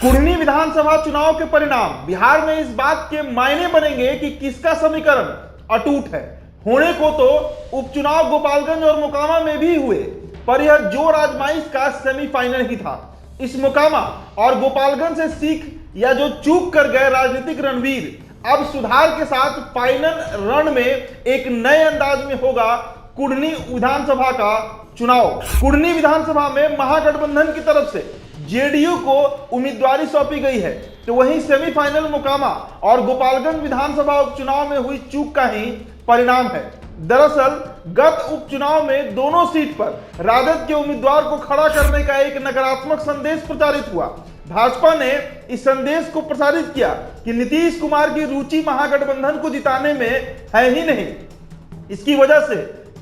कुढ़नी विधानसभा चुनाव के परिणाम बिहार में इस बात के मायने बनेंगे कि किसका समीकरण अटूट है। होने को तो उपचुनाव गोपालगंज और मोकामा में भी हुए, पर यह जोर आजमाइश का सेमीफाइनल ही था। इस मोकामा और गोपालगंज से सीख या जो चूक कर गए राजनीतिक रणवीर अब सुधार के साथ फाइनल रण में एक नए अंदाज में होगा कुढ़नी विधानसभा का चुनाव। कुढ़नी विधानसभा में महागठबंधन की तरफ से जेडीयू को उम्मीदवारी सौंपी गई है, तो वहीं सेमीफाइनल मोकामा और गोपालगंज विधानसभा उपचुनाव में हुई चूक का ही परिणाम है। दरअसल गत उपचुनाव में दोनों सीट पर राजद के उम्मीदवार को खड़ा करने का एक नकारात्मक संदेश प्रचारित हुआ। भाजपा ने इस संदेश को प्रसारित किया कि नीतीश कुमार की रुचि महागठबंधन को जिताने में है ही नहीं। इसकी वजह से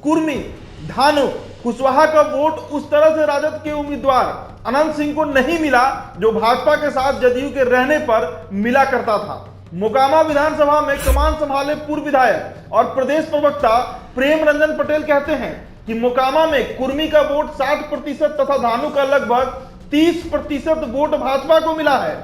कुर्मी, धानु, कुशवाहा का वोट उस तरह से राजद के उम्मीदवार अनंत सिंह को नहीं मिला जो भाजपा के साथ जदयू के रहने पर मिला करता था। मोकामा विधानसभा में कमान संभाले पूर्व विधायक और प्रदेश प्रवक्ता प्रेम रंजन पटेल कहते हैं कि मोकामा में कुर्मी का वोट 60% तथा धानु का लगभग 30% वोट भाजपा को मिला है।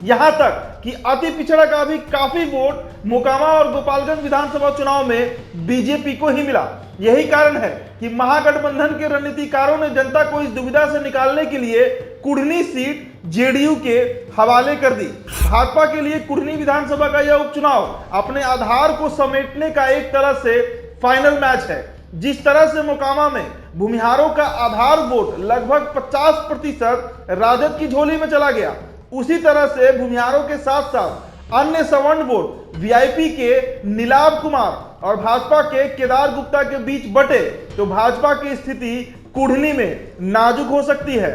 यहां तक कि अति पिछड़ा का भी काफी वोट मोकामा और गोपालगंज विधानसभा चुनाव में बीजेपी को ही मिला। यही कारण है कि महागठबंधन के रणनीतिकारों ने जनता को इस दुविधा से निकालने के लिए कुढ़नी सीट जेडीयू के हवाले कर दी। भाजपा के लिए कुढ़नी विधानसभा का यह उपचुनाव अपने आधार को समेटने का एक तरह से फाइनल मैच है। जिस तरह से मोकामा में भूमिहारों का आधार वोट लगभग 50% राजद की झोली में चला गया, उसी तरह से भूमिहारों के साथ साथ अन्य सवर्ण वोट वीआईपी के नीलाभ कुमार और भाजपा के केदार गुप्ता के बीच बटे तो भाजपा की स्थिति कुढ़नी में नाजुक हो सकती है।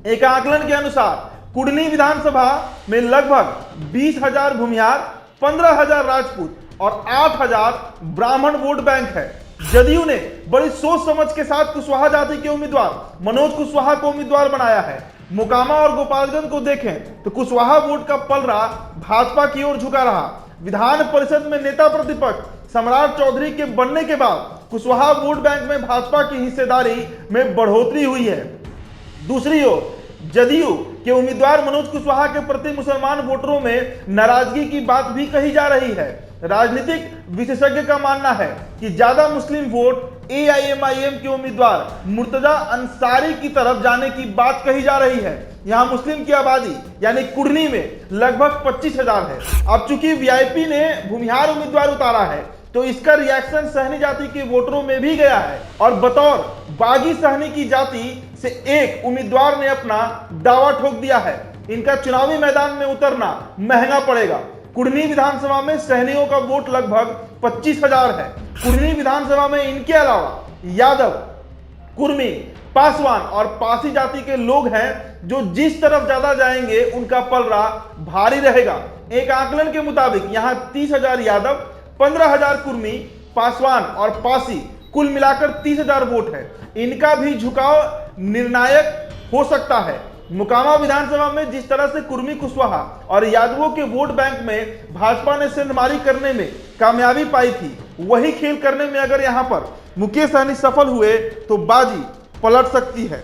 एक आकलन के अनुसार कुढ़नी विधानसभा में लगभग 20,000 भूमिहार, 15,000 राजपूत और 8,000 ब्राह्मण वोट बैंक है। जदयू ने बड़ी सोच समझ के साथ कुशवाहा जाति के उम्मीदवार मनोज कुशवाहा को उम्मीदवार बनाया है। मोकामा और गोपालगंज को देखें तो कुशवाहा वोट का पलड़ा भाजपा की ओर झुका रहा। विधान परिषद में नेता प्रतिपक्ष सम्राट चौधरी के बनने के बाद कुशवाहा वोट बैंक में भाजपा की हिस्सेदारी में बढ़ोतरी हुई है। दूसरी ओर जदयू के उम्मीदवार मनोज कुशवाहा के प्रति मुसलमान वोटरों में नाराजगी की बात भी कही जा रही है। राजनीतिक विशेषज्ञ का मानना है कि ज्यादा मुस्लिम वोट एआईएमआईएम के उम्मीदवार मुर्तजा अंसारी की तरफ जाने की बात कही जा रही है। यहां मुस्लिम की आबादी यानी कुढ़नी में लगभग 25,000 है। अब चूंकि वीआईपी ने भूमिहार उम्मीदवार उतारा है तो इसका रिएक्शन सहनी जाति के वोटरों में भी गया है और बतौर बागी सहनी की जाति से एक उम्मीदवार ने अपना दावा ठोक दिया है। इनका चुनावी मैदान में उतरना महंगा पड़ेगा। कुढ़नी विधानसभा में सहनियों का वोट लगभग 25,000 है। कुढ़नी विधानसभा में इनके अलावा यादव, कुर्मी, पासवान और पासी जाति के लोग हैं जो जिस तरफ ज्यादा जाएंगे उनका पलड़ा भारी रहेगा। एक आकलन के मुताबिक यहां 30,000 यादव, 15,000 कुर्मी, पासवान और पासी कुल मिलाकर 30,000 वोट है। इनका भी झुकाव निर्णायक हो सकता है। मोकामा विधानसभा में जिस तरह से कुर्मी, कुशवाहा और यादवों के वोट बैंक में भाजपा ने सेंधमारी करने में कामयाबी पाई थी, वही खेल करने में अगर यहां पर मुकेश सहनी सफल हुए तो बाजी पलट सकती है।